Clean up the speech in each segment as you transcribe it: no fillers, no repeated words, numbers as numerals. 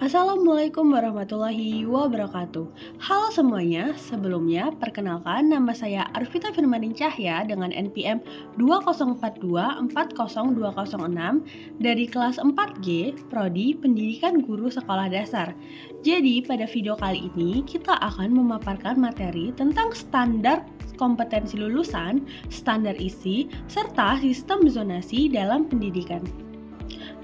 Assalamualaikum warahmatullahi wabarakatuh. Halo semuanya, sebelumnya perkenalkan nama saya Arvita Firmanin Cahya dengan NPM 204240206 dari kelas 4G Prodi Pendidikan Guru Sekolah Dasar. Jadi pada video kali ini kita akan memaparkan materi tentang standar kompetensi lulusan, standar isi, serta sistem zonasi dalam pendidikan.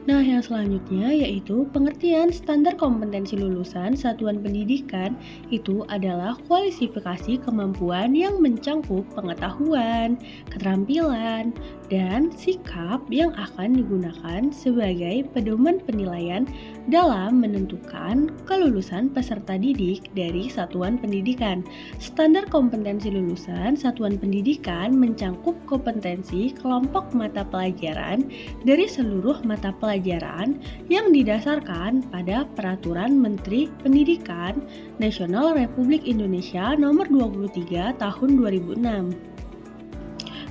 Nah, yang selanjutnya yaitu pengertian standar kompetensi lulusan satuan pendidikan itu adalah kualifikasi kemampuan yang mencangkup pengetahuan, keterampilan, dan sikap yang akan digunakan sebagai pedoman penilaian dalam menentukan kelulusan peserta didik dari satuan pendidikan. Standar kompetensi lulusan satuan pendidikan mencangkup kompetensi kelompok mata pelajaran dari seluruh mata pelajaran yang didasarkan pada Peraturan Menteri Pendidikan Nasional Republik Indonesia Nomor 23 Tahun 2006.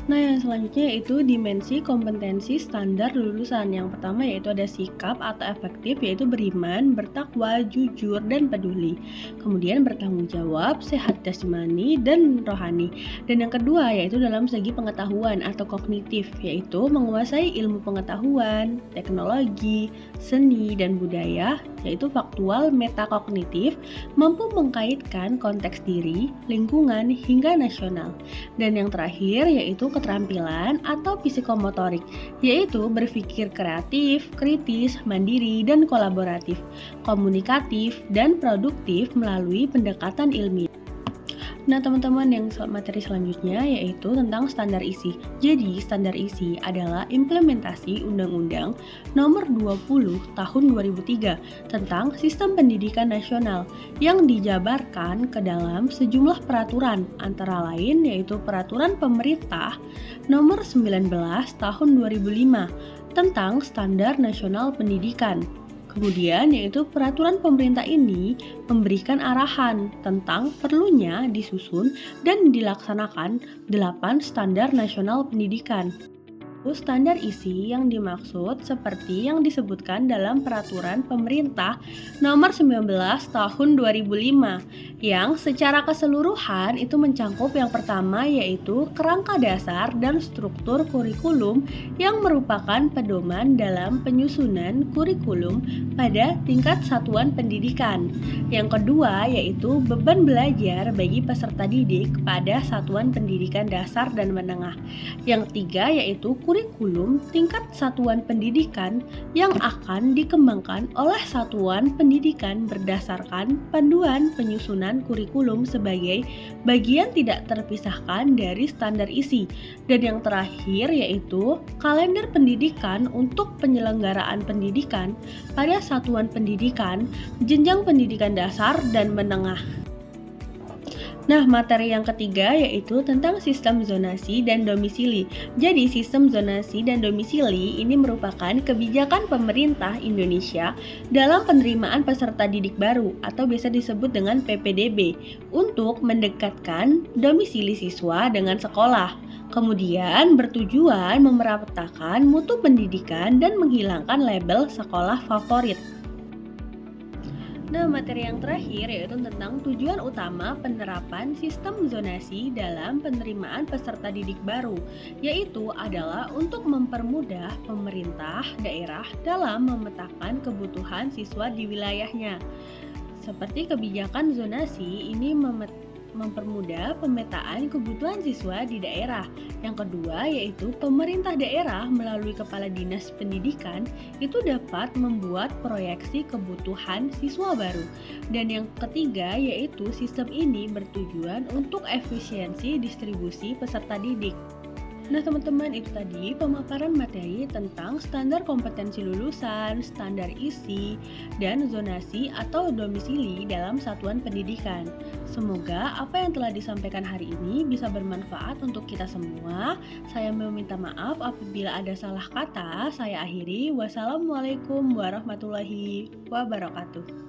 Nah, yang selanjutnya yaitu dimensi kompetensi standar lulusan. Yang pertama yaitu ada sikap atau efektif, yaitu beriman, bertakwa, jujur, dan peduli. Kemudian bertanggung jawab, sehat jasmani, dan rohani. Dan yang kedua yaitu dalam segi pengetahuan atau kognitif, yaitu menguasai ilmu pengetahuan, teknologi, seni, dan budaya, yaitu faktual metakognitif, mampu mengkaitkan konteks diri, lingkungan, hingga nasional. Dan yang terakhir yaitu keterampilan atau psikomotorik, yaitu berpikir kreatif, kritis, mandiri, dan kolaboratif, komunikatif, dan produktif melalui pendekatan ilmiah. Nah, teman-teman, yang materi selanjutnya yaitu tentang standar isi. Jadi, standar isi adalah implementasi Undang-Undang Nomor 20 Tahun 2003 tentang Sistem Pendidikan Nasional yang dijabarkan ke dalam sejumlah peraturan, antara lain yaitu Peraturan Pemerintah Nomor 19 Tahun 2005 tentang Standar Nasional Pendidikan. Kemudian yaitu peraturan pemerintah ini memberikan arahan tentang perlunya disusun dan dilaksanakan 8 standar nasional pendidikan. Standar isi yang dimaksud seperti yang disebutkan dalam Peraturan Pemerintah Nomor 19 Tahun 2005 yang secara keseluruhan itu mencangkup yang pertama yaitu kerangka dasar dan struktur kurikulum yang merupakan pedoman dalam penyusunan kurikulum pada tingkat satuan pendidikan. Yang kedua yaitu beban belajar bagi peserta didik pada satuan pendidikan dasar dan menengah. Yang ketiga yaitu kurikulum tingkat satuan pendidikan yang akan dikembangkan oleh satuan pendidikan berdasarkan panduan penyusunan kurikulum sebagai bagian tidak terpisahkan dari standar isi. Dan yang terakhir yaitu kalender pendidikan untuk penyelenggaraan pendidikan pada satuan pendidikan, jenjang pendidikan dasar dan menengah. Nah, materi yang ketiga yaitu tentang sistem zonasi dan domisili. Jadi, sistem zonasi dan domisili ini merupakan kebijakan pemerintah Indonesia dalam penerimaan peserta didik baru atau biasa disebut dengan PPDB untuk mendekatkan domisili siswa dengan sekolah. Kemudian bertujuan memeratakan mutu pendidikan dan menghilangkan label sekolah favorit. Nah, materi yang terakhir yaitu tentang tujuan utama penerapan sistem zonasi dalam penerimaan peserta didik baru, yaitu adalah untuk mempermudah pemerintah daerah dalam memetakan kebutuhan siswa di wilayahnya. Seperti kebijakan zonasi ini mempermudah pemetaan kebutuhan siswa di daerah. Yang kedua yaitu pemerintah daerah melalui kepala dinas pendidikan itu dapat membuat proyeksi kebutuhan siswa baru. Dan yang ketiga yaitu sistem ini bertujuan untuk efisiensi distribusi peserta didik. Nah, teman-teman, itu tadi pemaparan materi tentang standar kompetensi lulusan, standar isi, dan zonasi atau domisili dalam satuan pendidikan. Semoga apa yang telah disampaikan hari ini bisa bermanfaat untuk kita semua. Saya meminta maaf apabila ada salah kata. Saya akhiri. Wassalamualaikum warahmatullahi wabarakatuh.